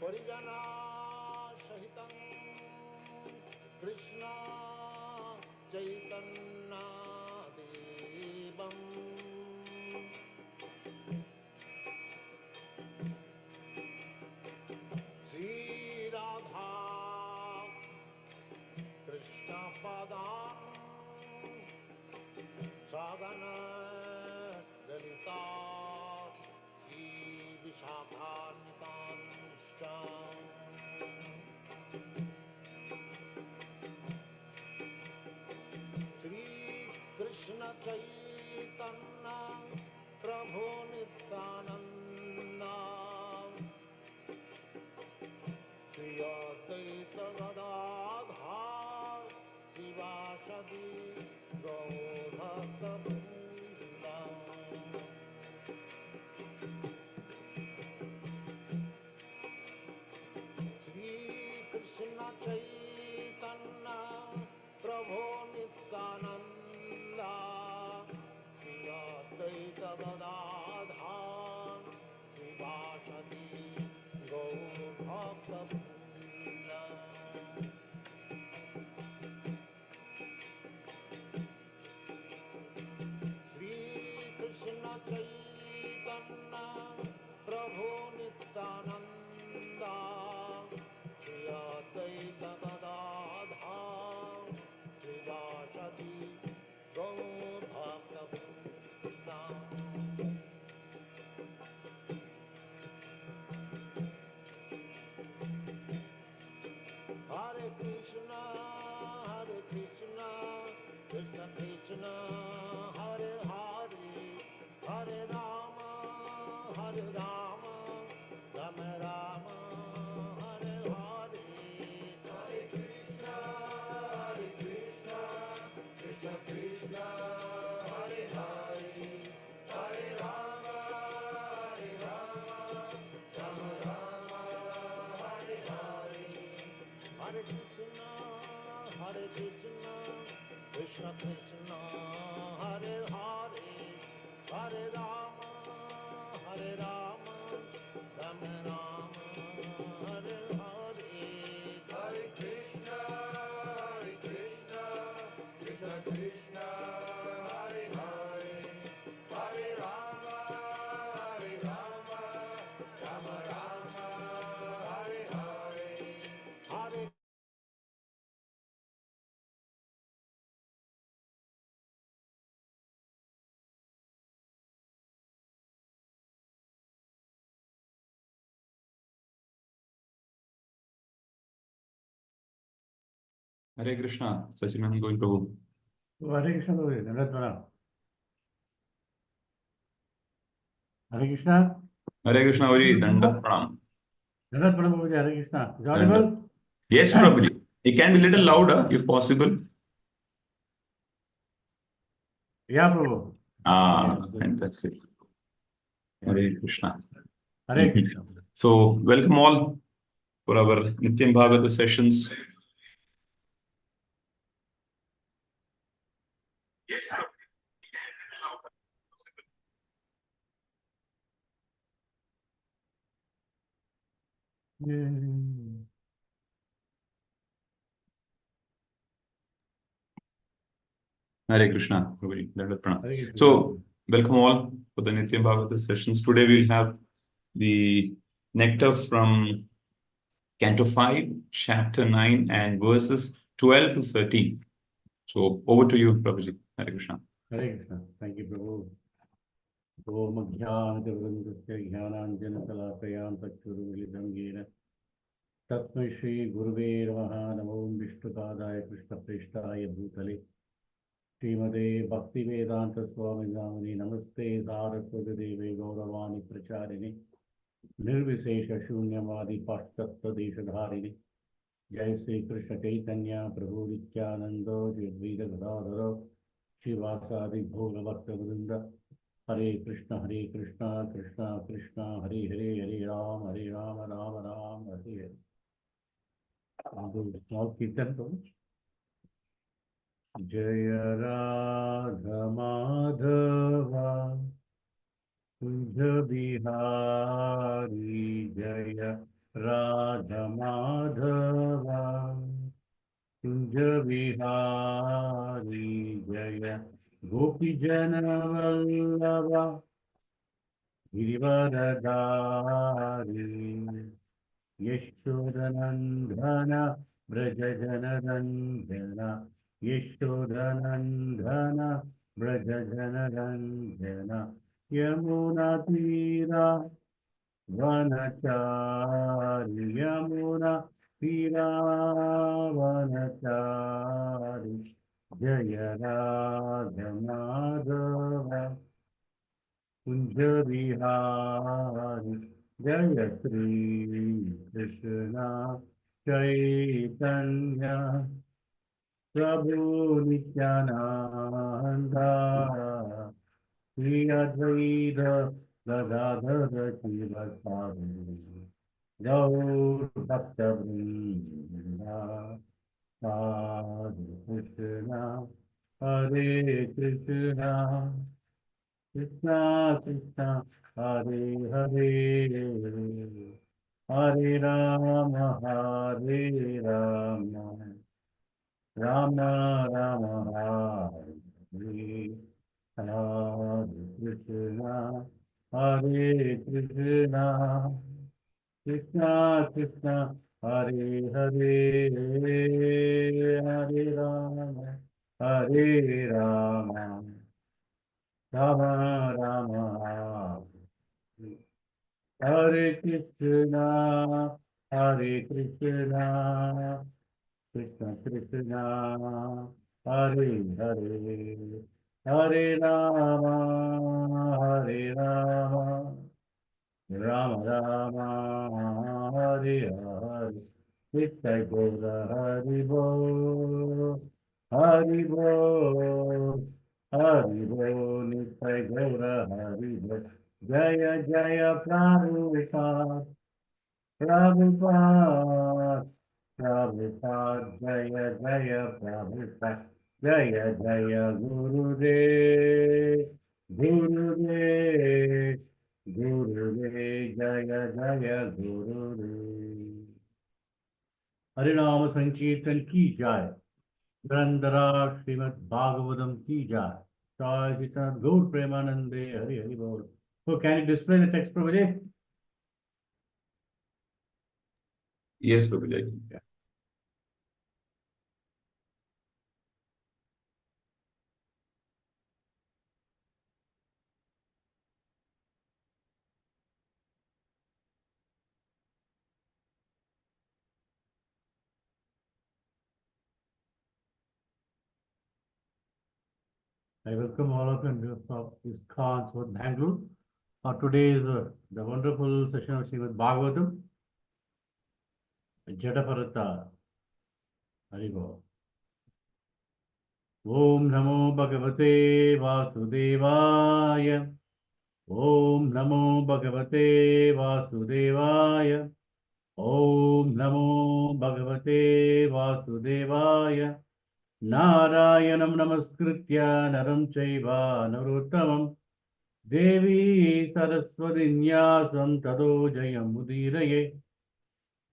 Parijana Sahitam Krishna Chaitanya Devam Sri Radha Krishna Padan Sagana Lalita Sri Vishakhanitanscha Sri Krishna Chaitanya Prabhu Nityananda Sri Advaita Gadadhar Sivasadi Gaurabhakta Vrinda Sri Krishna Chaitanya Prabhu Nityananda Sri Advaita Gadadhar Sivasadi Gaurabhakta Vrinda Sri Krishna Chaitanya Prabhu Nityananda Sri Advaita Gadadhar Srivasadi Gaur Bhakta Vrinda Hare Krishna Krishna Krishna Hare Hare Hare Rama Rama Rama Hare Hare Hare Krishna Krishna Krishna Hare Hare Hare Rama Rama Rama Hare Hare Hare Krishna Krishna Krishna Hare Hare Hare Rama Rama Rama Hare Hare Hare Krishna Krishna Krishna Hare Hare Hare Rama Rama Rama Hare Hare Hare Hare Krishna, Satcidananda going Prabhu. Hare Krishna, Prabhu. Hare Krishna. Hare Krishna, Hari, Dandat Pranam. Dandat Pranam, Hare Krishna. Is audible? Yes, Prabhuji. It can be a little louder if possible. Yeah, Prabhu. Fantastic. Hare Krishna. Hare Krishna. So, welcome all for our Nityam Bhagavata sessions. Yes, sir. Hare Krishna. So, welcome all for the Nityam Bhagavata sessions. Today we'll have the nectar from Canto 5, Chapter 9, and verses 12 to 13. So, over to you, Prabhuji. Hare Krishna. Hare Krishna. Thank you, Prabhu. Om Jnana-Vrindasya Jnananjana-Kalapayam Tacchurumilitam Yena Tasmai Shri Guruve Namaha Namo Vishnupadaya Krishna-Prestaya Bhutale Srimade Bhakti-Vedanta Swami Namani Namaste Saraswati-Deve Gauravani Pracharini Nirvisesha Shunyavadi Paschatya Deshadharini Jai Sri Krishna Chaitanya Prabhu Nityananda Jadvaita Gadadhara Shivasadi Bhoga Bhakta Vrinda Hare Krishna, Krishna Krishna, Hare Hare, Hare Rama, Rama Rama, Hare Hare. I'll do a small kirtan to Jaya Radha Madhava Bihari जय राधा माधवा कुंज बिहारी जय गोपी जन वल्लभा गिरिवरधारी यशोदनंदन ब्रज जनरंजन यशोदनंदन ब्रज जनरंजन यमुना तीरा वनचारि यमुना तीरा वनचारि जय राधा माधव कुंज बिहारी जय श्री कृष्ण चैतन्य प्रभु नित्यानंद श्री अद्वैत गदाधर शिवसारि गौर भक्तवृंद साधु कृष्ण हरे कृष्ण कृष्ण कृष्ण हरे हरे हरे राम राम राम हरे हरे कृष्ण कृष्ण कृष्ण हरे हरे हरे राम राम राम हरे कृष्ण कृष्ण कृष्ण हरे हरे हरे राम राम राम हरे हरे नित्य गौर हरि बोल नित्य गौर हरि बोल जय जय प्रभुपाद प्रभुपाद प्रभुपाद जय जय प्रभुपाद जय जय गुरुदेव गुरुदेव गुरुदेव जय जय गुरुदेव हरिनाम संकीर्तन की जाय ग्रंथरा श्रीमद् भागवतम की जाय जय श्रीनाथ गौर प्रेमानंदे हरि हरि बोल. So can you display the text, Prabhuji? Yes, Prabhuji. Yeah. I welcome all of you on this Khan's for Bangalore. Today is the wonderful session of Srimad Bhagavatam. Jataparata Haribo. Om Namo Bhagavate Vasudevaya. Om Namo Bhagavate Vasudevaya. Om Namo Bhagavate Vasudevaya. Narayanam Namaskritya Naram Chaiva Narottamam Devi Saraswati Nyasam Tado Jayam Mudiraye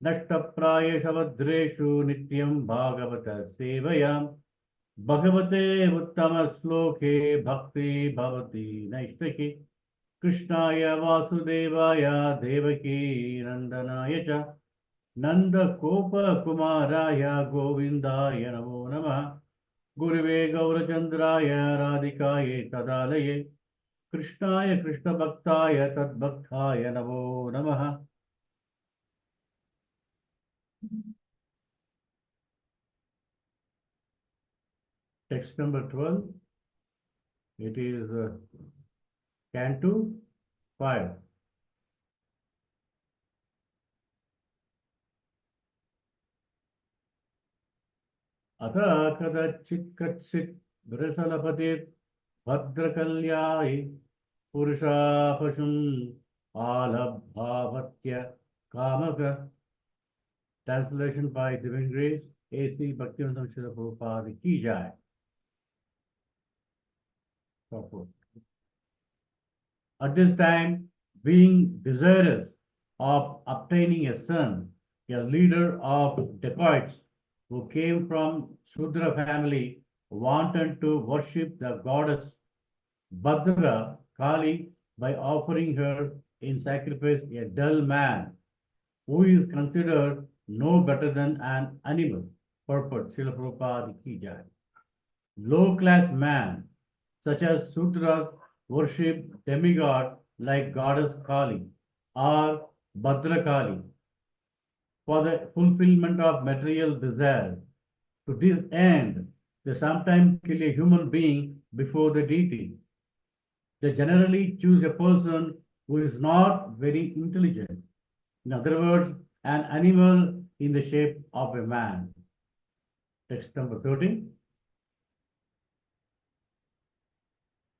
Nashtaprayashavadreshu Nityam Bhagavata Sevayam Bhagavate Uttama Sloke Bhakti Bhavati Naishtaki Krishnaya Vasudevaya Devaki Nandanaya Cha Nanda Kopa Kumaraya Govindaya Namo Namah Gurave Gaurachandraya Radhikaye Tadalaye Krishnaya Krishna Bhaktaya Tadbhaktaya Namo Namaha. Text number 12. It is Canto 5. अथ कदाचित् कच्चित् विरसलपतेत् भद्रकल्यायि पुरुषा पशुम् आलभ्यावत्य कामक. Translation by Divine Grace, A.C. Bhaktivinoda Srila Prabhupada ki jai. At this time, being desirous of obtaining a son, a leader of dacoits who came from Shudra family wanted to worship the goddess Bhadra Kali by offering her in sacrifice a dull man who is considered no better than an animal. Purport Srila Prabhupada ki jai. Low-class man, such as Sudras, worship demigod like goddess Kali or Bhadra Kali for the fulfillment of material desire. To this end, they sometimes kill a human being before the deity. They generally choose a person who is not very intelligent. In other words, an animal in the shape of a man. Text number 13.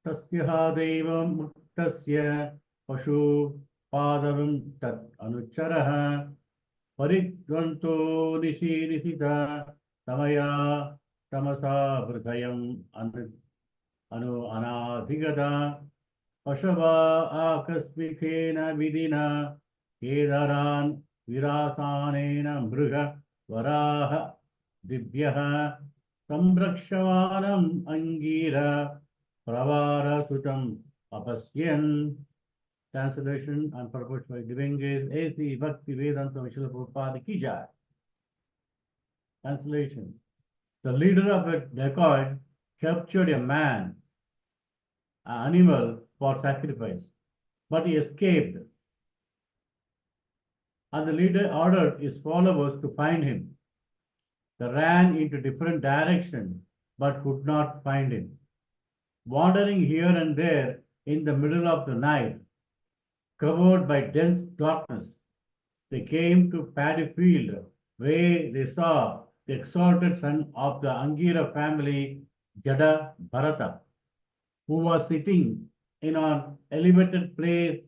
Tasya devam muktasya pashu padavim tat anucharaha paridvanto nisita tamaya tamasa vridayam anu anadhigata Pashava akasmikena vidina kedaran virasanena mruga varaha divyaha sambrakshavanam angira pravara sutam apasyan. Translation and purpose by Divine Grace A.C. Bhakti Vedanta Srila Prabhupada ki jai. Translation. The leader of a dacoit captured a man, an animal for sacrifice, but he escaped. And the leader ordered his followers to find him. They ran into different directions but could not find him. Wandering here and there in the middle of the night, covered by dense darkness, they came to paddy field where they saw the exalted son of the Angira family, Jada Bharata, who was sitting in an elevated place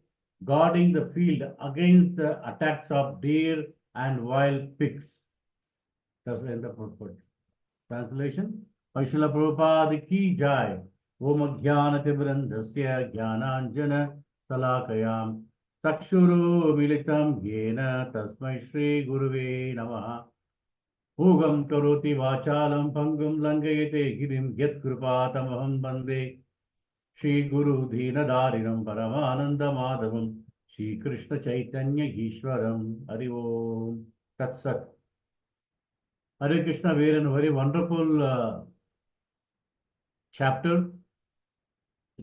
guarding the field against the attacks of deer and wild pigs. That's the end of purport. Translation. Srila Prabhupada ki jai. Om Ajnanatimirandhasya Jnananjana Salakayam Chakshuru Militam Yena Tasmai Shri Guruve Namaha. Bhugam Karoti Vachalam Pangam Langayate Girim Yat Kripatamaham Bande Shri Guru Dhinadarinam Paramananda Madhavam Shri Krishna Chaitanya Ishwaram Hari Om Tat Sat. Hare Krishna, we are in a very wonderful chapter,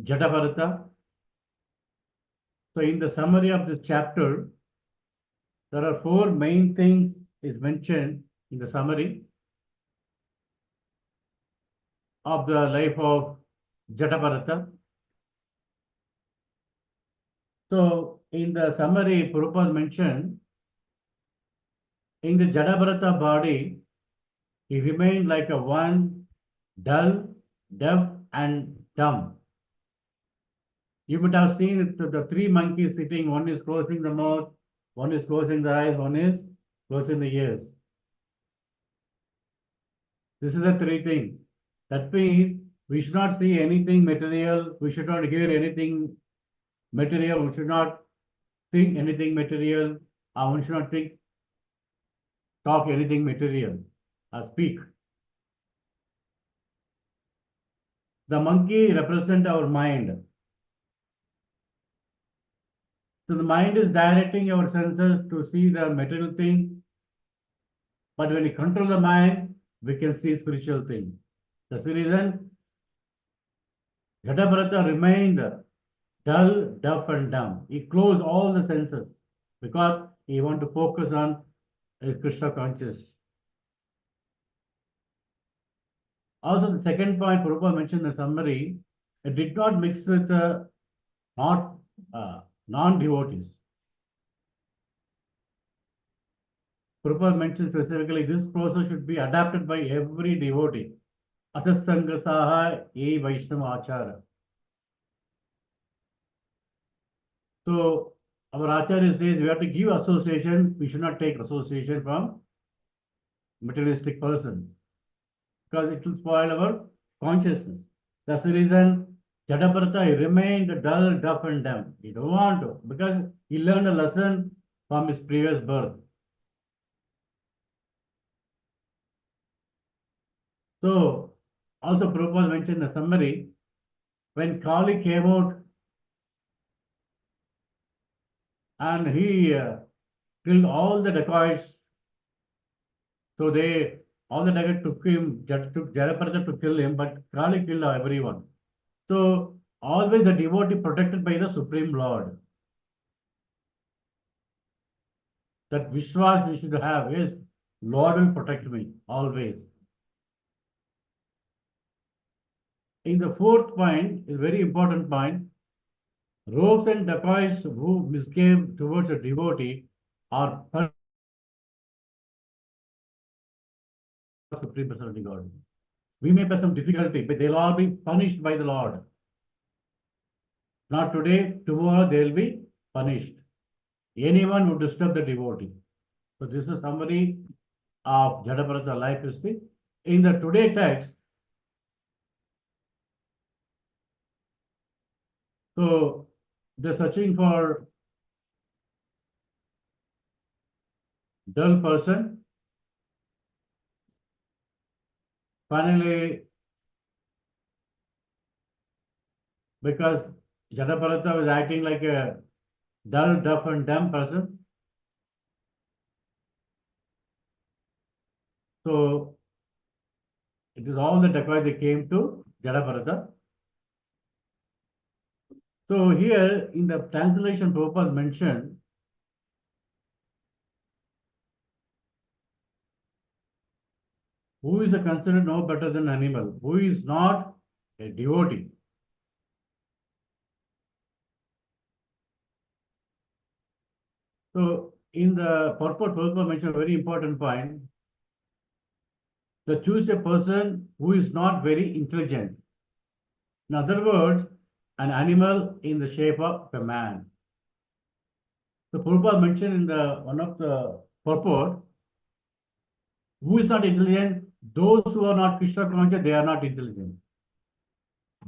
Jada. So in the summary of this chapter, there are four main things is mentioned in the summary of the life of Jada. So in the summary, Prabhupada mentioned, in the Jada body, he remained like a one, dull, deaf, and dumb. You would have seen the three monkeys sitting, one is closing the mouth, one is closing the eyes, one is closing the ears. This is the three things. That means we should not see anything material, we should not hear anything material, we should not think anything material, or we should not talk anything material, or speak. The monkey represents our mind. So the mind is directing our senses to see the material thing, but when we control the mind, we can see spiritual things. That's the reason Jada remained dull, deaf, and dumb. He closed all the senses because he wanted to focus on his Krishna conscious. Also, the second point Prabhupada mentioned in the summary, it did not mix with non-devotees. Prabhupada mentioned specifically this process should be adapted by every devotee. Atasangasaha e Vaishnava Achara. So our Acharya says we have to give association, we should not take association from materialistic persons because it will spoil our consciousness. That's the reason Jadaparata, he remained dull, deaf, and dumb. He don't want to, because he learned a lesson from his previous birth. So, also Prabhupada mentioned in the summary, when Kali came out and he killed all the dacoits, so all the dacoits took Jadaparata to kill him, but Kali killed everyone. So, always the devotee protected by the Supreme Lord. That Vishwas we should have is, Lord will protect me always. In the fourth point, is very important point, rogues and dacoits who misgave towards a devotee are Supreme Personality God. We may have some difficulty, but they'll all be punished by the Lord. Not today, tomorrow they will be punished. Anyone who disturb the devotee. So this is a summary of Jadaparata life history. In the today text, so they're searching for dull person. Finally, because Jadaparata was acting like a dull, deaf, and dumb person. So it is all the dacoits they came to Jadaparata. So here in the translation, Prabhupada mentioned who is considered no better than animal, who is not a devotee. So in the purport, Prabhupada mentioned a very important point. To choose a person who is not very intelligent. In other words, an animal in the shape of a man. So Prabhupada mentioned in the one of the purport, who is not intelligent? Those who are not Krishna conscious, they are not intelligent.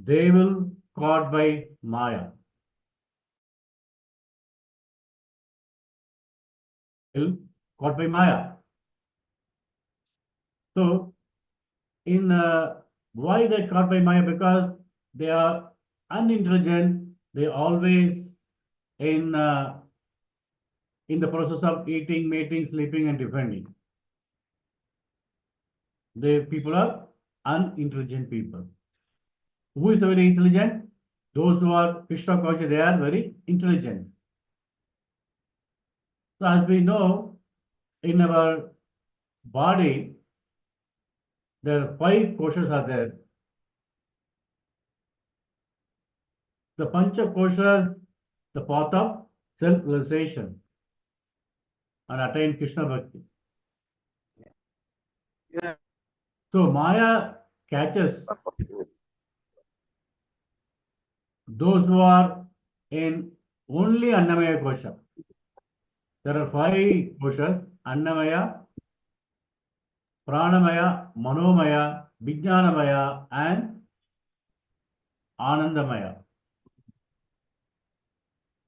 They will caught by Maya. Caught by Maya. So, in why they caught by Maya? Because they are unintelligent. They always in the process of eating, mating, sleeping, and defending. The people are unintelligent people. Who is very intelligent? Those who are Krishna conscious, they are very intelligent. So as we know, in our body, there are 5 koshas are there. The Pancha koshas, the path of self-realization and attain Krishna Bhakti. Yeah. So Maya catches those who are in only Annamaya kosha. There are 5 koshas: Annamaya, Pranamaya, Manomaya, Vijnanamaya, and Anandamaya.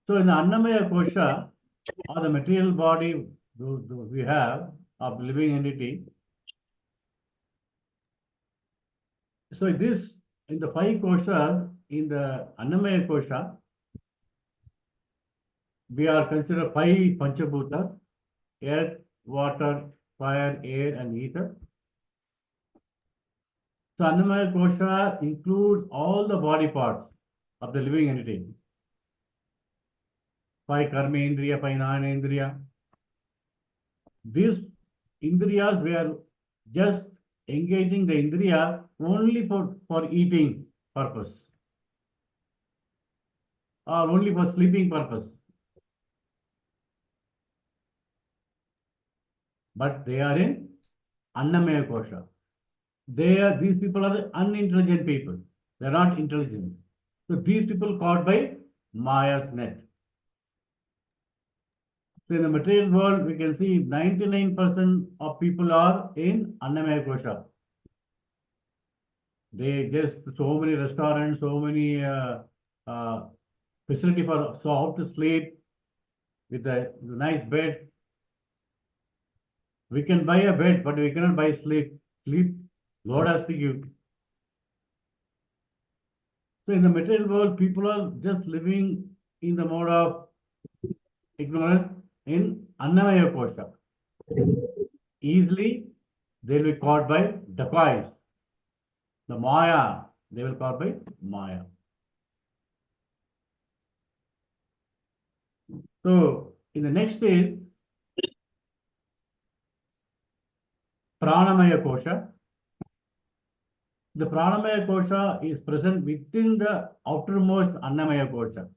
So in the Annamaya kosha, or the material body we have of living entity. So this, in the 5 koshas, in the Annamaya kosha, we are considered 5 Panchabhuta: earth, water, fire, air, and ether. So Annamaya kosha includes all the body parts of the living entity. 5 Karmendriya, 5 Jnanendriya. These Indriyas, we are just engaging the Indriya only for eating purpose or only for sleeping purpose. But they are in Annamaya kosha. These people are the unintelligent people. They are not intelligent. So these people caught by Maya's net. So in the material world, we can see 99% of people are in Annamaya kosha. They just so many restaurants, so many facility for so how to sleep with a nice bed. We can buy a bed, but we cannot buy sleep. Sleep, Lord has to give. So in the material world, people are just living in the mode of ignorance in Annamaya Kosha. Easily, they will be caught by dacoits. The Maya, they will caught by Maya. So in the next stage, Pranamaya Kosha. The Pranamaya Kosha is present within the outermost Annamaya Kosha.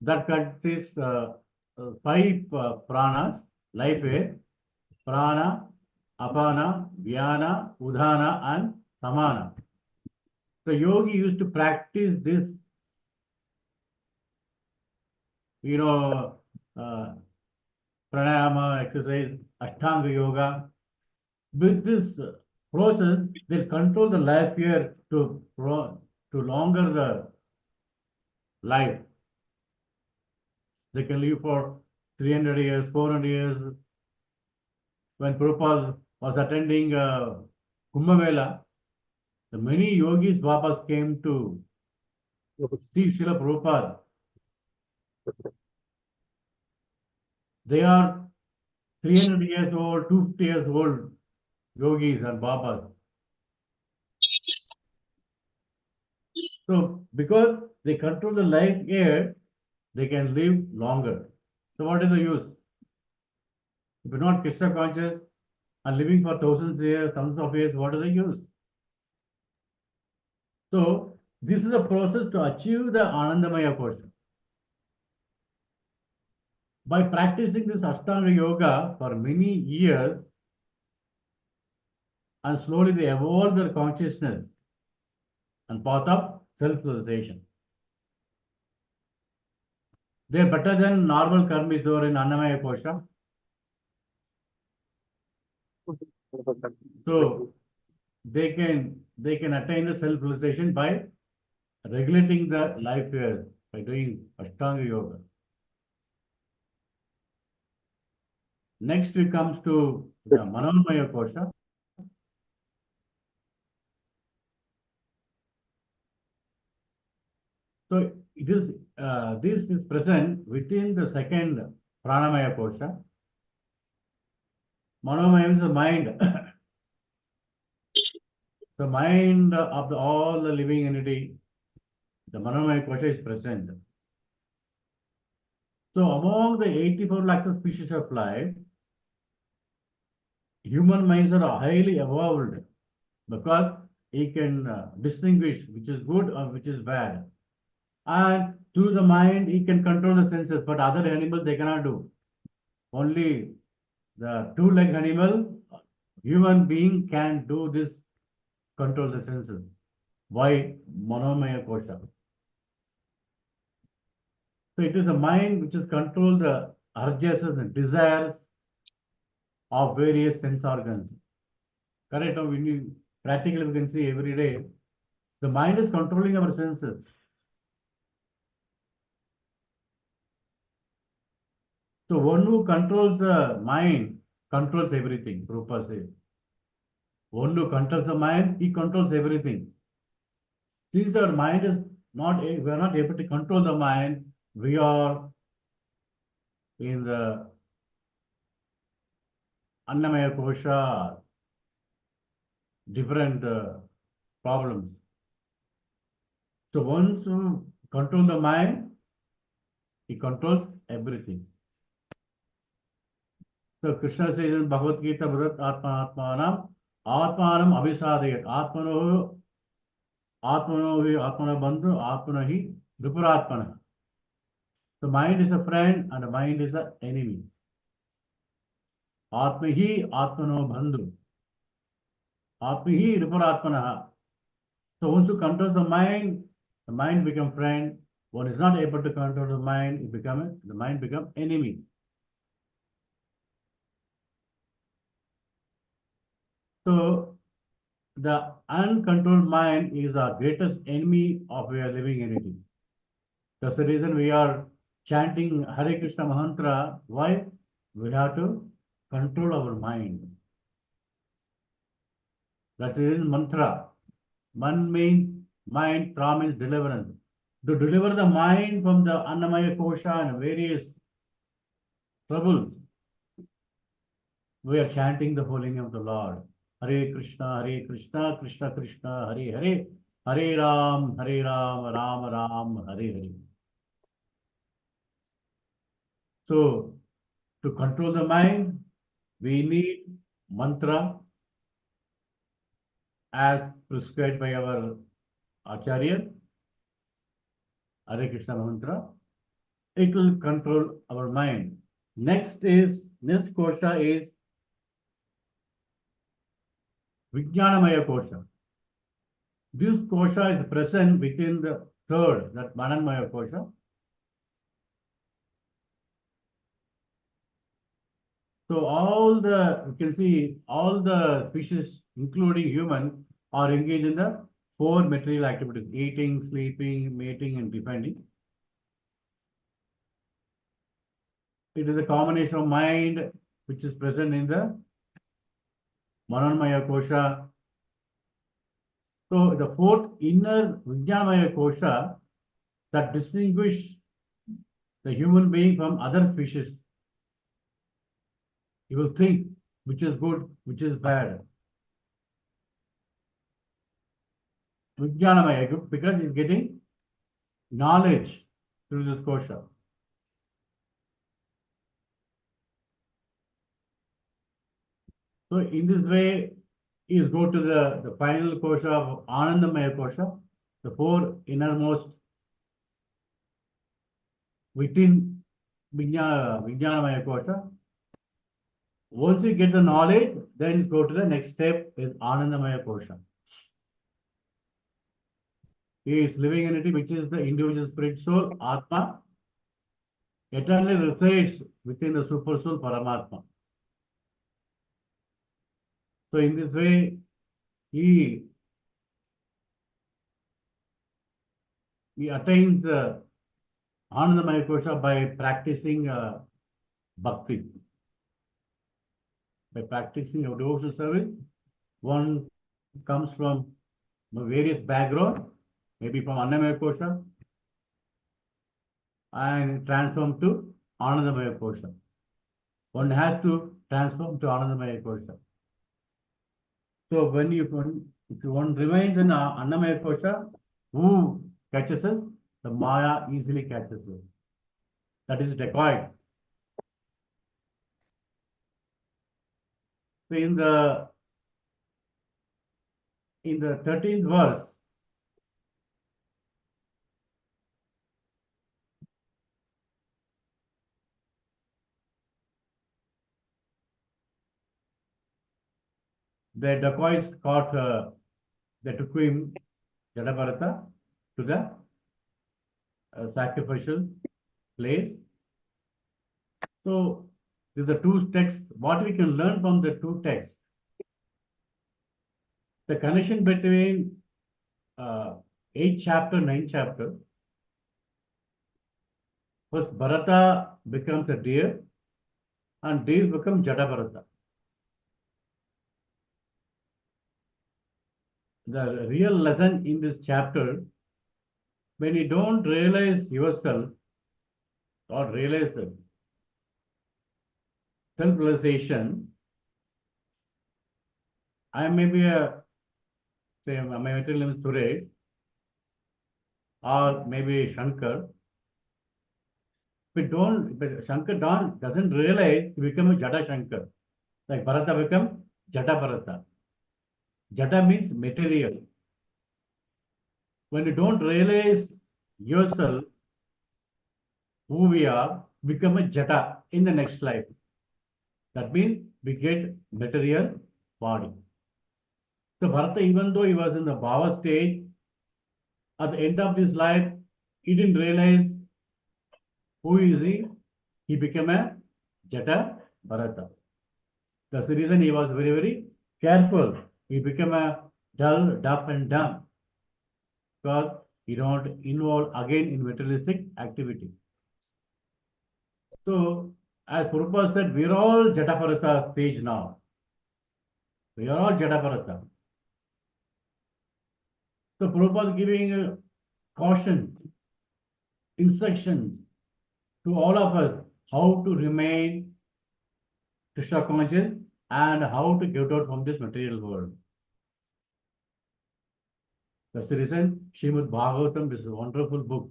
That consists five pranas, life air, prana, apana, vyana, udhana, and samana. The yogi used to practice this, pranayama exercise, Ashtanga yoga. With this process, they'll control the life year to longer the life. They can live for 300 years, 400 years. When Prabhupada was attending Kumbh Mela, the many yogis Babas came to see Srila Prabhupada. They are 300 years old, 250 years old yogis and Babas. So, because they control the life air, they can live longer. So, what is the use? If you're not Krishna conscious and living for thousands of years, what is the use? So, this is a process to achieve the Anandamaya portion. By practicing this Ashtanga Yoga for many years, and slowly they evolve their consciousness and path of self-realization. They are better than normal karmis who are in Annamaya Kosha. So they can attain the self-realization by regulating the life years by doing Ashtanga Yoga. Next we comes to the Manomaya Kosha. So it is this is present within the second Pranamaya Kosha. Manomaya is the mind. The mind of all the living entity, the Manomaya Kosha is present. So among the 84 lakhs of species of life, human minds are highly evolved because he can distinguish which is good or which is bad. And through the mind, he can control the senses, but other animals they cannot do. Only the two-legged animal, human being can do this, control the senses. Why? Manomaya Kosha. So it is the mind which is control the urges and desires of various sense organs. Correct? Now, when you practically we can see every day, the mind is controlling our senses. So one who controls the mind controls everything, Prabhupada says. One who controls the mind, he controls everything. Since our mind is not, we are not able to control the mind, we are in the Annamaya Kosha, different problems. So once you control the mind, he controls everything. So Krishna says in Bhagavad Gita, Bharat Atmanam Abhisadayat, Atmano Bandhu, Atmanahi Vipuratmana. The mind is a friend and the mind is an enemy. Atmahi Atmano Bandhu. Atmahi Vipuratmana. So once you control the mind becomes friend. One is not able to control the mind, the mind becomes enemy. So the uncontrolled mind is the greatest enemy of your living entity. That's the reason we are chanting Hare Krishna mantra. Why? We have to control our mind. That's the reason mantra. Man means mind, tra means deliverance. To deliver the mind from the Annamaya Kosha and various troubles, we are chanting the holy name of the Lord. Hare Krishna, Krishna Krishna, Hare Hare, Hare Ram, Ram Ram, Hare Hare. So, to control the mind, we need mantra as prescribed by our Acharya, Hare Krishna mantra. It will control our mind. Next kosha is Vijnanamaya kosha. This kosha is present within the third, that Mananmaya kosha. So you can see all the species, including human, are engaged in the four material activities: eating, sleeping, mating, and defending. It is a combination of mind which is present in the Mananmaya kosha. So the fourth inner Vijnanamaya kosha that distinguish the human being from other species. You will think which is good, which is bad. Vijnanamaya, because he's getting knowledge through this kosha. So in this way, is go to the final kosha of Anandamaya kosha, the four innermost within Vijnanamaya kosha. Once you get the knowledge, then go to the next step is Anandamaya kosha. He is living entity, which is the individual spirit soul, Atma, eternally resides within the super soul, Paramatma. So in this way, he attains Anandamaya kosha by practicing bhakti. By practicing your devotional service, one comes from various background, maybe from Annamaya kosha, and transform to Anandamaya kosha. One has to transform to Anandamaya kosha. So if one remains in Annamaya kosha, who catches us? The Maya easily catches us. That is decoy. So in the 13th verse, the dacoits caught, they took him, Jadabharata, to the sacrificial place. So, these are two texts. What we can learn from the two texts? The connection between 8th chapter, 9th chapter. First, Bharata becomes a deer, and deer becomes Jadabharata. The real lesson in this chapter, when you don't realize yourself or realize the self-realization, I may be say, my material name is Suresh, or maybe Shankar. But Shankar doesn't realize he become a Jada Shankar. Like Bharata become Jada Bharata. Jada means material. When you don't realize yourself, who we are, become a Jada in the next life. That means we get material body. So Bharata, even though he was in the Bhava stage, at the end of his life, he didn't realize who is he. He became a Jada Bharata. That's the reason he was very, very careful. He became a dull, deaf, and dumb, because you don't involve again in materialistic activity. So, as Prabhupada said, we are all Jataparata stage now. We are all Jataparata. So, Prabhupada is giving a caution, instruction to all of us how to remain Krishna conscious and how to get out from this material world. That's the reason Srimad Bhagavatam, this wonderful book,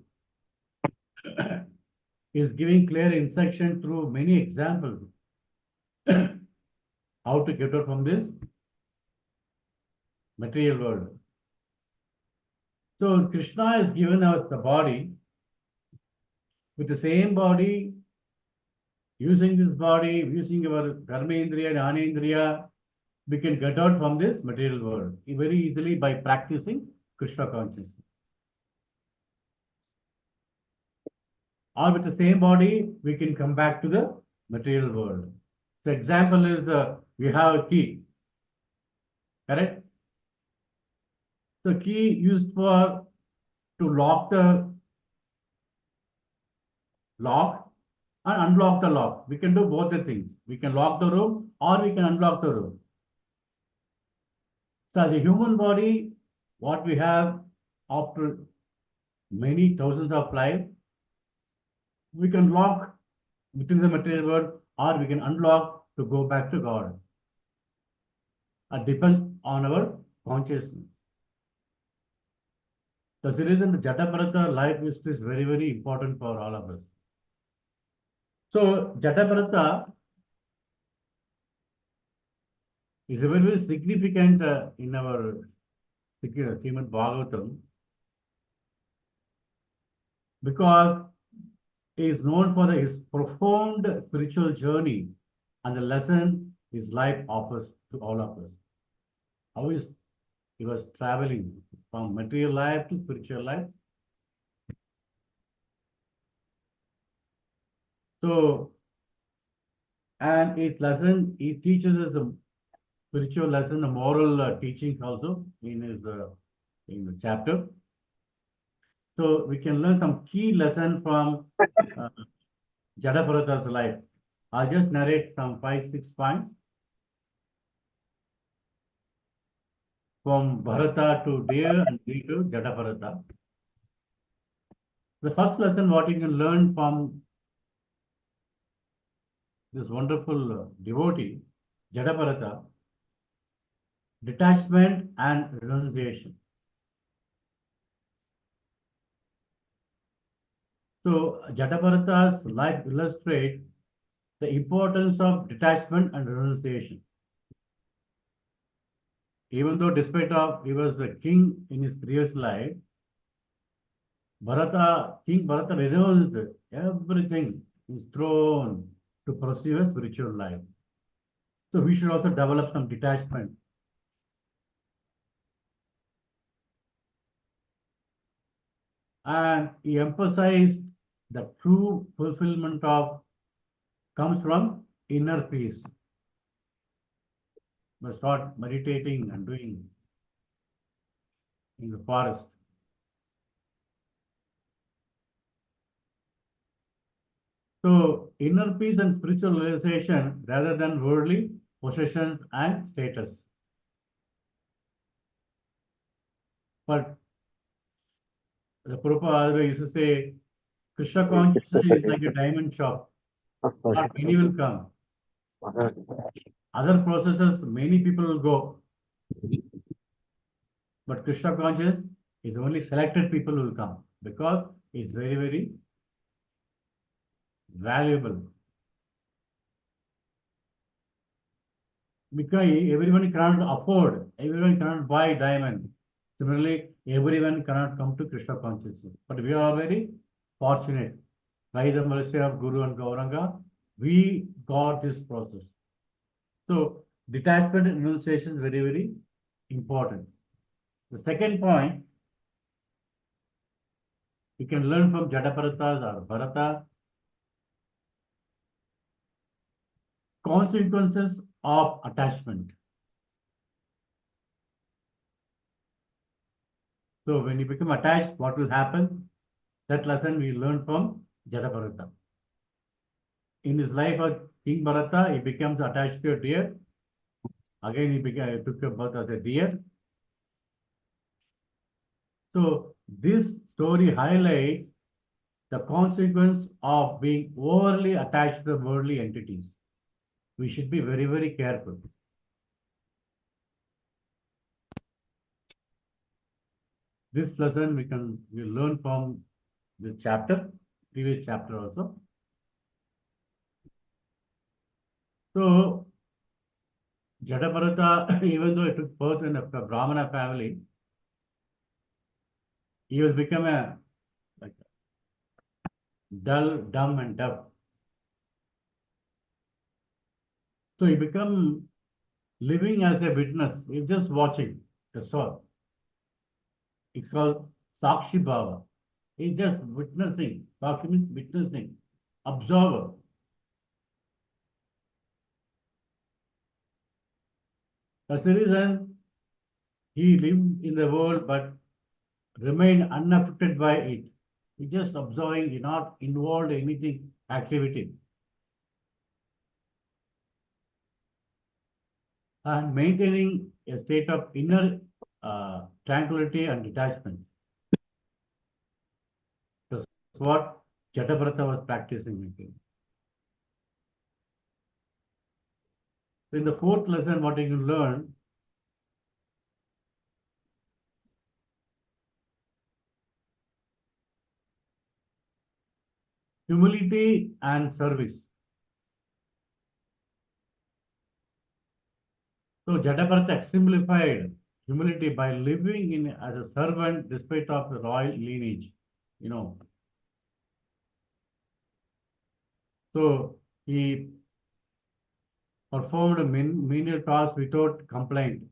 is giving clear instruction through many examples how to get out from this material world. So Krishna has given us the body. With the same body, using this body, using our Dharmendriya, Jnanendriya, we can get out from this material world very easily by practicing Krishna consciousness. Or with the same body, we can come back to the material world. The example is we have a key, correct? So key used for to lock the lock and unlock the lock. We can do both the things. We can lock the room or we can unlock the room. So as a human body, what we have after many thousands of lives, we can lock within the material world or we can unlock to go back to God. It depends on our consciousness. That's the reason the Jataparata life is very, very important for all of us. So Jataparata is very, very significant in our Srimad Bhagavatam because he is known for his profound spiritual journey and the lesson his life offers to all of us. How he was traveling from material life to spiritual life. So, and his lesson, he teaches us a spiritual lesson, a moral teachings also in the chapter. So we can learn some key lesson from Jataparata's life. I'll just narrate some 5-6 points. From Bharata to Deer and Deer to Jataparata. The first lesson what you can learn from this wonderful devotee, Jataparata, detachment and renunciation. So Jataparata's life illustrates the importance of detachment and renunciation. Even though despite of he was the king in his previous life, King Bharata renounced everything, his throne, to pursue a spiritual life. So we should also develop some detachment. And he emphasized the true fulfillment of comes from inner peace. We start meditating and doing in the forest. So inner peace and spiritual realization rather than worldly possessions and status. But the Prabhupada always used to say, Krishna consciousness is like a diamond shop. Not many will come. Other processes, many people will go. But Krishna conscious is only selected people will come because it's very, very valuable. Because everyone cannot afford, everyone cannot buy diamond. Similarly, everyone cannot come to Krishna consciousness. But we are very fortunate. By the mercy of Guru and Gauranga, we got this process. So, detachment and renunciation is very, very important. The second point, we can learn from Jataparata's or Bharata, consequences of attachment. So when you become attached, what will happen? That lesson we learn from Jadabharata. In his life of King Bharata, he becomes attached to a deer. Again, he took a birth as a deer. So this story highlights the consequence of being overly attached to the worldly entities. We should be very, very careful. This lesson we learn from this chapter, previous chapter also. So Jadabharata, even though he took birth in a Brahmana family, he was become a like dull, dumb, and deaf. So he become living as a witness. He's just watching. That's all. It's called Sakshi Bhava. He's just witnessing. Sakshi means witnessing, observer. That's the reason he lived in the world but remained unaffected by it. He just observing, he not involved in anything activity. And maintaining a state of inner tranquility and detachment. That's what Jatabrata was practicing with him. So in the fourth lesson, what you can learn, humility and service. So Jatabrata exemplified humility by living in as a servant despite of the royal lineage. You know. So he performed menial tasks without complaint.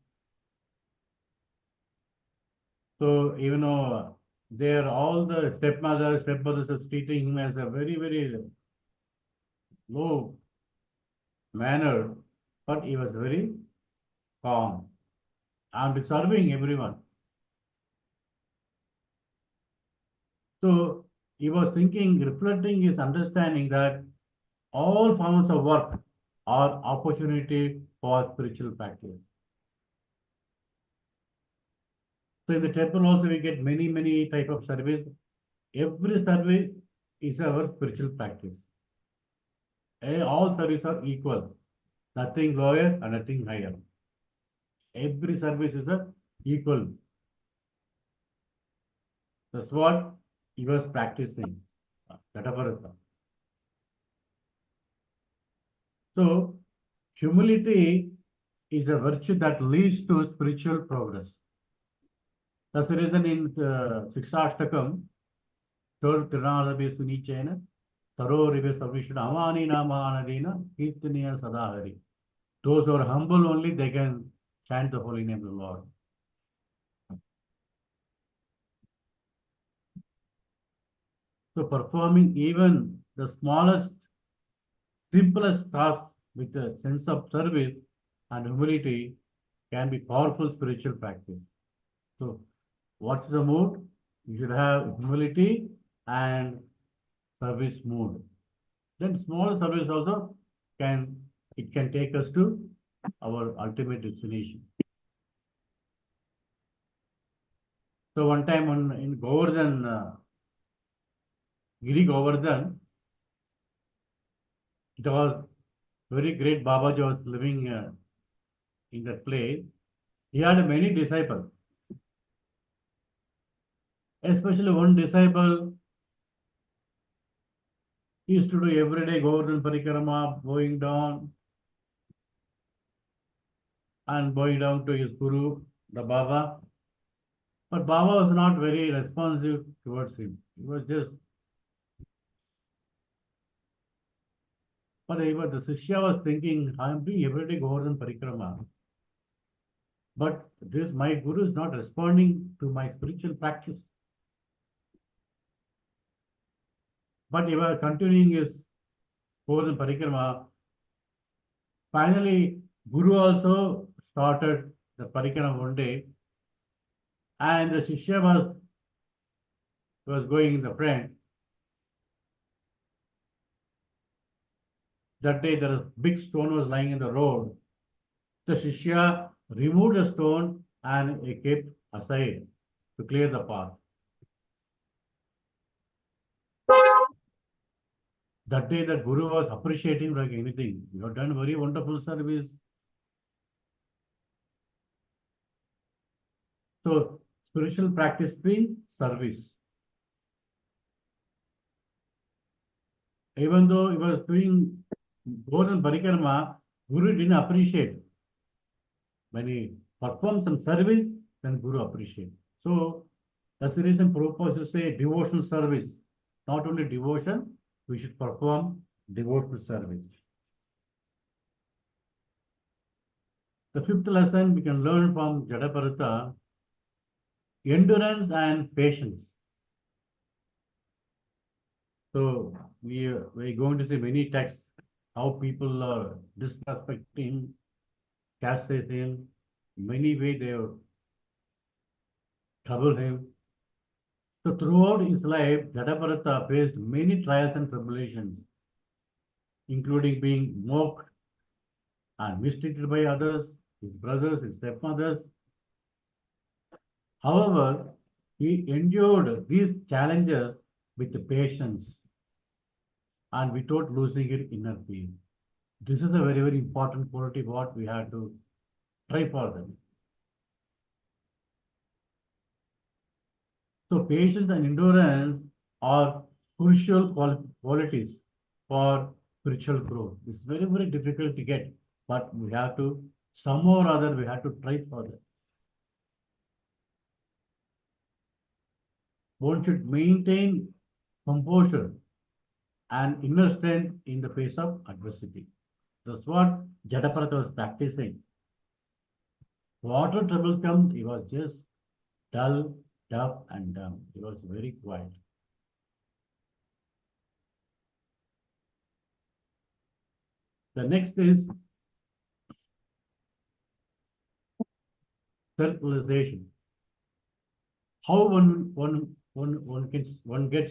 So even though there all the stepmothers are treating him as a very, very low manner, but he was very calm and serving everyone. So he was thinking, reflecting his understanding that all forms of work are opportunity for spiritual practice. So in the temple also we get many, many type of service. Every service is our spiritual practice. All services are equal, nothing lower and nothing higher. Every service is equal. That's what he was practicing. Jatavarata. So humility is a virtue that leads to spiritual progress. That's the reason in Sikshashtakam, third Tiranadabe Sunichena, Taro Ribe Savishna Amani Namanadina, Kirtaniya Sadahari. Those who are humble only, they can chant the holy name of the Lord. So performing even the smallest, simplest task with a sense of service and humility can be powerful spiritual practice. So what's the mood? You should have humility and service mood. Then small service also can take us to our ultimate destination. So one time in Govardhan, Giri Govardhan, it was very great Babaji was living in that place. He had many disciples. Especially one disciple used to do everyday Govardhan Parikrama, going down and bowing down to his Guru, the Baba. But Baba was not very responsive towards him. He was just, but the Sishya was thinking, I am doing everyday Govardhan Parikrama. But this, my Guru is not responding to my spiritual practice. But he was continuing his Govardhan Parikrama. Finally, Guru also started the Parikrama one day. And the Shishya was going in the front. That day, there was a big stone was lying in the road. The Shishya removed the stone and he kept aside to clear the path. That day, the Guru was appreciating like anything. You have done very wonderful service. So, spiritual practice means service. Even though he was doing more than Parikrama, Guru didn't appreciate. When he performed some service, then Guru appreciates. So that's the reason Prabhupada used to say devotional service. Not only devotion, we should perform devotional service. The fifth lesson we can learn from Jadaparata, endurance and patience. So we're going to see many texts, how people are disrespecting, castrate him, many ways they have troubled him. So throughout his life, Jadaparata faced many trials and tribulations, including being mocked and mistreated by others, his brothers, his stepmothers. However, he endured these challenges with patience and without losing his inner peace. This is a very, very important quality what we have to try for them. So patience and endurance are crucial qualities for spiritual growth. It's very, very difficult to get, but we have to, somehow or other, we have to try for that. One should maintain composure and inner strength in the face of adversity. That's what Jadaparata was practicing. Whatever troubles come, he was just dull, tough, and dumb. He was very quiet. The next is self-realization. How one gets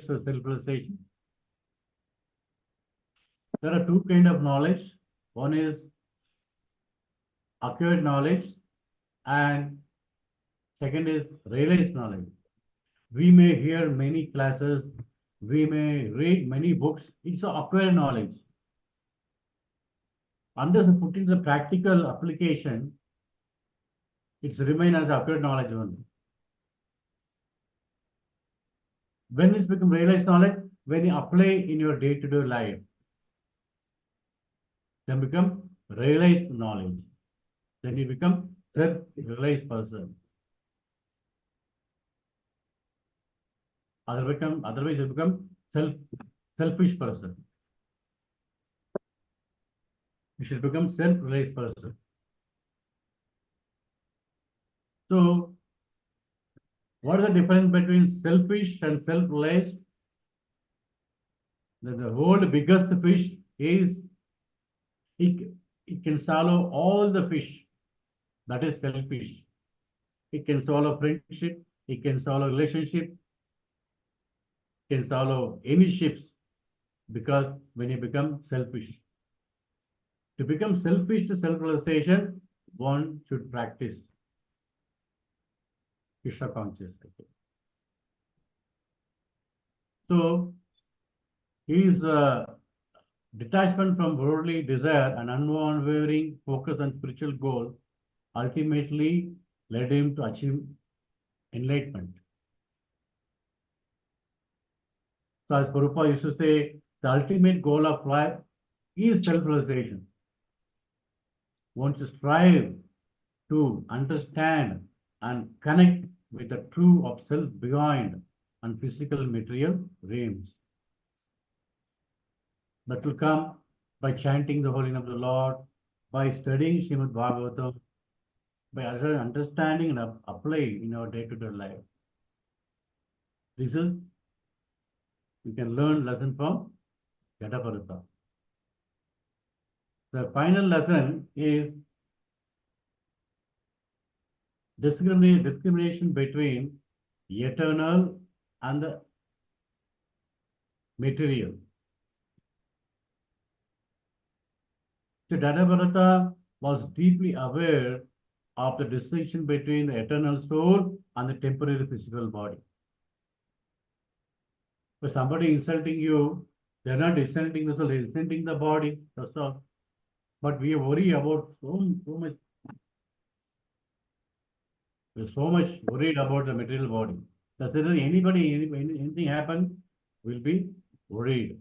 self-realization? There are two kinds of knowledge. One is acquired knowledge, and second is realized knowledge. We may hear many classes, we may read many books. It's acquired knowledge. Unless we put in the practical application, it's remain as acquired knowledge only. When it's become realized knowledge, when you apply in your day-to-day life, then become realized knowledge. Then you become self-realized person. Otherwise you become selfish person. You should become self-realized person. So, what is the difference between selfish and self-realized? The whole biggest fish is it can swallow all the fish. That is selfish. It can swallow friendship. It can swallow relationship. It can swallow any ships, because when you become selfish. To become selfish to self-realization, one should practice Krishna consciousness. So, his detachment from worldly desire and unwavering focus on spiritual goal ultimately led him to achieve enlightenment. So as Prabhupada used to say, the ultimate goal of life is self-realization. One should strive to understand and connect with the truth of self beyond and physical material realms. That will come by chanting the holy name of the Lord, by studying Srimad Bhagavatam, by understanding and applying in our day-to-day life. This is, we can learn lesson from Jadaparata. The final lesson is discrimination between eternal and the material. So Bhagavata was deeply aware of the distinction between the eternal soul and the temporary physical body. If somebody insulting you, they're not insulting the soul, they're insulting the body, that's all. But we worry about so much. We're so much worried about the material body. That's the reason anything happen, will be worried.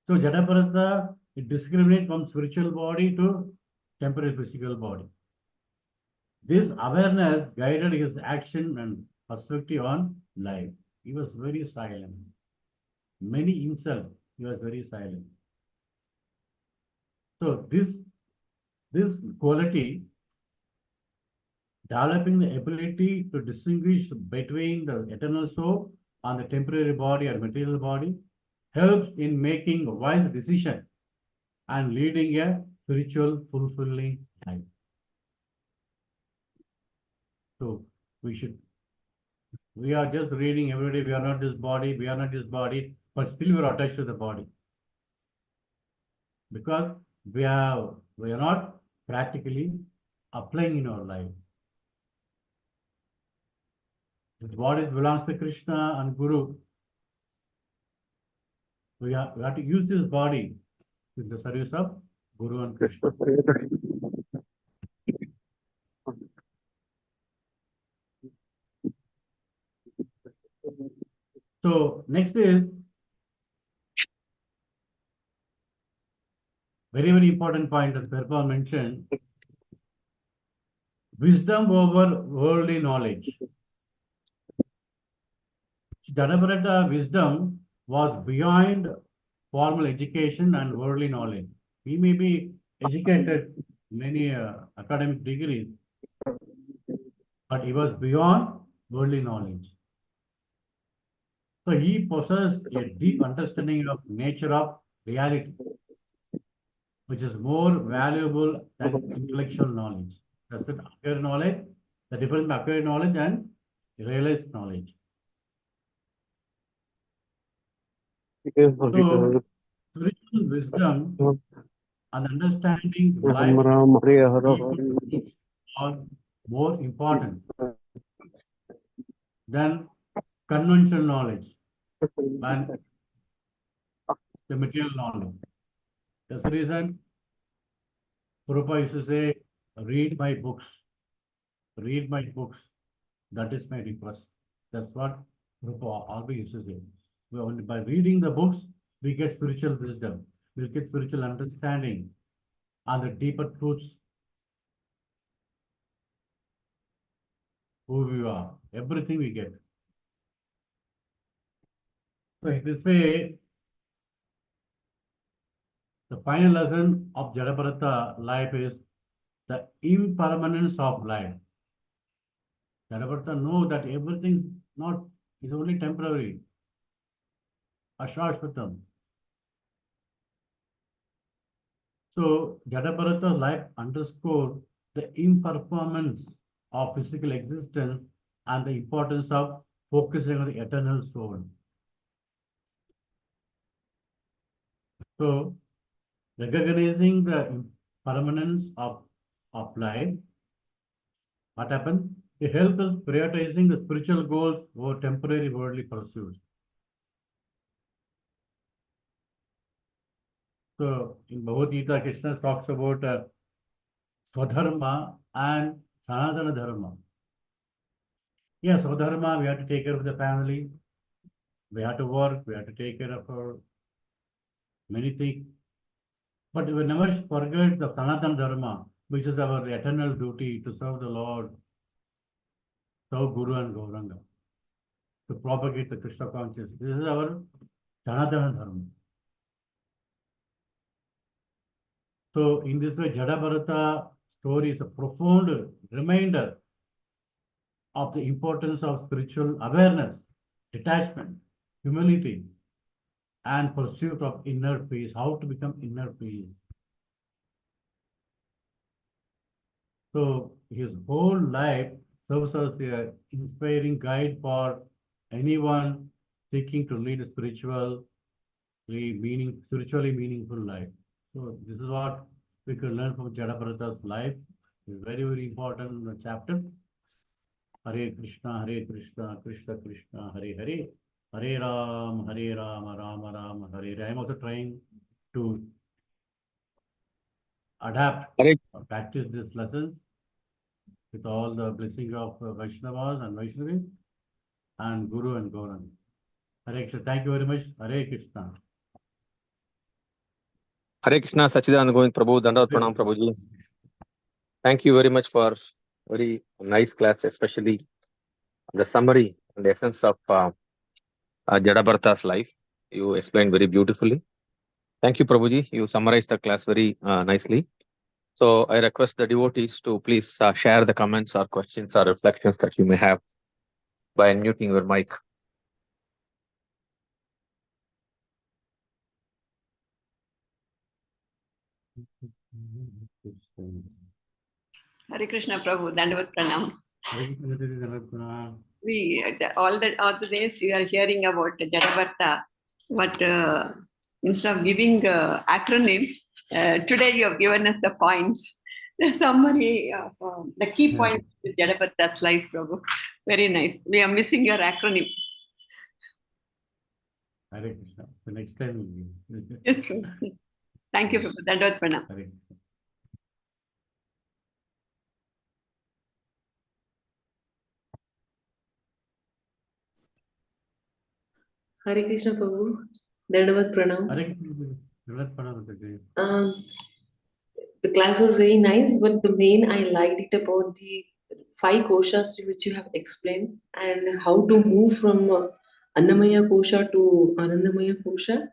So Jadaparata, it discriminates from spiritual body to temporary physical body. This awareness guided his action and perspective on life. He was very silent. Many himself, he was very silent. So this quality, developing the ability to distinguish between the eternal soul and the temporary body or material body, helps in making a wise decision and leading a spiritual, fulfilling life. So we are just reading every day, we are not this body, we are not this body, but still we are attached to the body. Because we are not practically applying in our life. This body belongs to Krishna and Guru. We have to use this body in the service of Guru and Krishna. So next is very, very important point that Prabhupada mentioned, wisdom over worldly knowledge. Jadaparata wisdom was beyond formal education and worldly knowledge. He may be educated many academic degrees, but he was beyond worldly knowledge. So he possessed a deep understanding of nature of reality, which is more valuable than intellectual knowledge. That's it, acquired knowledge, the difference between acquired knowledge and realized knowledge. So spiritual wisdom and understanding life are more important than conventional knowledge and the material knowledge. That's the reason Prabhupada used to say, read my books, that is my request. That's what Prabhupada always used to say. By reading the books, we get spiritual wisdom, we get spiritual understanding and the deeper truths who we are, everything we get. So in this way, the final lesson of Jadaparata life is the impermanence of life. Jadaparata know that everything is only temporary, ashashvatam. So Jadaparata's life underscores the impermanence of physical existence and the importance of focusing on the eternal soul. So recognizing the impermanence of life, what happens? It helps us prioritizing the spiritual goals over temporary worldly pursuits. So in Bhagavad Gita, Krishna talks about Swadharma and Sanatana Dharma. Yes, Swadharma, we have to take care of the family, we have to work, we have to take care of our many things. But we never forget the Sanatana Dharma, which is our eternal duty to serve the Lord, serve Guru and Gauranga, to propagate the Krishna consciousness. This is our Sanatana Dharma. So in this way, Jadaparata story is a profound reminder of the importance of spiritual awareness, detachment, humility, and pursuit of inner peace, how to become inner peace. So his whole life serves as an inspiring guide for anyone seeking to lead a spiritually meaningful life. So this is what we can learn from Jadabharata's life. It's very, very important chapter. Hare Krishna, Krishna Krishna, Hare Hare, Hare Ram, Rama Rama, Hare Hare. I'm also trying to adapt Hare, or practice this lesson with all the blessing of Vaishnavas and Vaishnavis and Guru and Gauranga. Hare Krishna. Thank you very much. Hare Krishna. Hare Krishna, Satcidananda Govinda Prabhu, Dandavat Pranam Prabhuji. Thank you very much for very nice class, especially the summary and the essence of Jadabharata's life. You explained very beautifully. Thank you, Prabhuji. You summarized the class very nicely. So I request the devotees to please share the comments or questions or reflections that you may have by unmuting your mic. Hare Krishna Prabhu, Dandavat Pranam. Hare Krishna. All the days we are hearing about Jadabharata, but instead of giving acronym, today you have given us the points, the summary of the key points of Jadabharata's life, Prabhu. Very nice. We are missing your acronym. Hare Krishna. The next time will be. Yes, true. Thank you, Prabhu. Dandavat Pranam. Hare Krishna. Hare Krishna Prabhu, Dandavat Pranam. Hare Krishna. Dandavat Pranam. The class was very nice, but the main I liked it about the 5 koshas which you have explained and how to move from Annamaya kosha to Anandamaya kosha.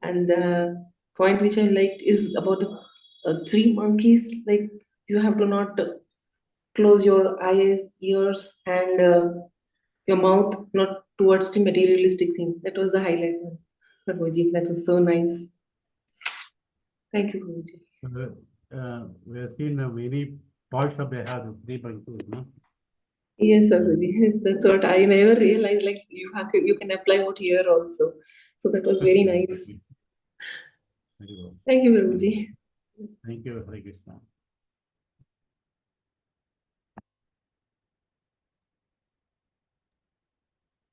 And the point which I liked is about the 3 monkeys, like you have to not close your eyes, ears, and your mouth not towards the materialistic thing. That was the highlight one. Prabhuji, that was so nice. Thank you, Prabhuji. We have seen many parts of the have 3 monkeys, no? Yes, Prabhuji. That's what I never realized. Like you can apply out here also. So that was very nice. Very well. Thank you, Prabhuji. Thank you, Hare Krishna.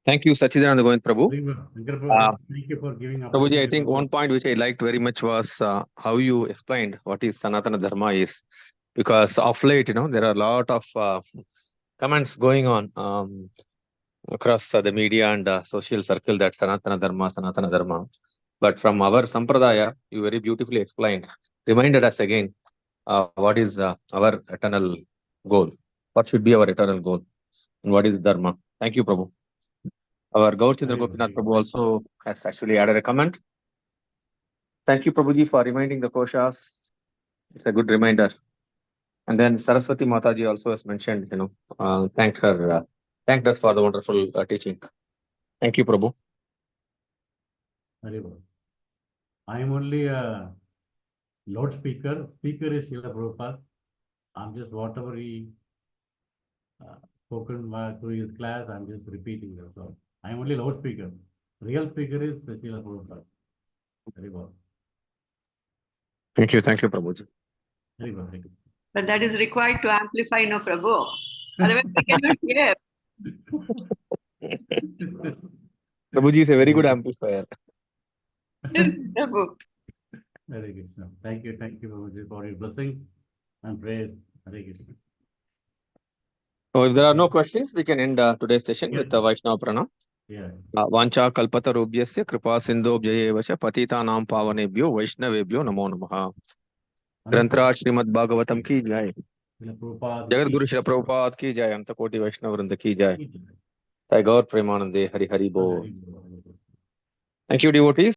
Thank you, Satcidananda Govinda Prabhu. Thank you for giving Prabhuji, I opportunity think to one point which I liked very much was how you explained what is Sanatana Dharma is. Because of late, there are a lot of comments going on across the media and social circle that Sanatana Dharma. But from our Sampradaya, you very beautifully explained, reminded us again what is our eternal goal, what should be our eternal goal, and what is Dharma. Thank you, Prabhu. Our Gaurchandra Gopinath Prabhu also has actually added a comment. Thank you, Prabhuji, for reminding the koshas. It's a good reminder. And then Saraswati Mataji also has mentioned, thanked us for the wonderful teaching. Thank you, Prabhu. Very well. I am only a loudspeaker. Speaker is Srila Prabhupada. I'm just whatever he spoken through his class, I'm just repeating that. So I am only loudspeaker. Real speaker is Srila Prabhupada. Very well. Thank you, Prabhuji. Very well. Very good. But that is required to amplify, no, Prabhu. Otherwise, we cannot hear. Prabhuji is a very good amplifier. Yes, Prabhu. Hare Krishna. Thank you, Prabhuji, for your blessings and praise. Hare Krishna. So if there are no questions, we can end today's session with the Vaishnava Pranam. Yeah. Vancha kalpata rubhyasya kripa sindho bhyayevasya patita nam pavanebhyo vaishnavebhyo namo namaha. Granthra Srimad Bhagavatam ki jai. Jagat Guru Shri Prabhupada ki jai. Anta Koti Vaishnava Vrinda ki jai. Jai Gaur Premanande Hari Hari Bol. Thank you, devotees.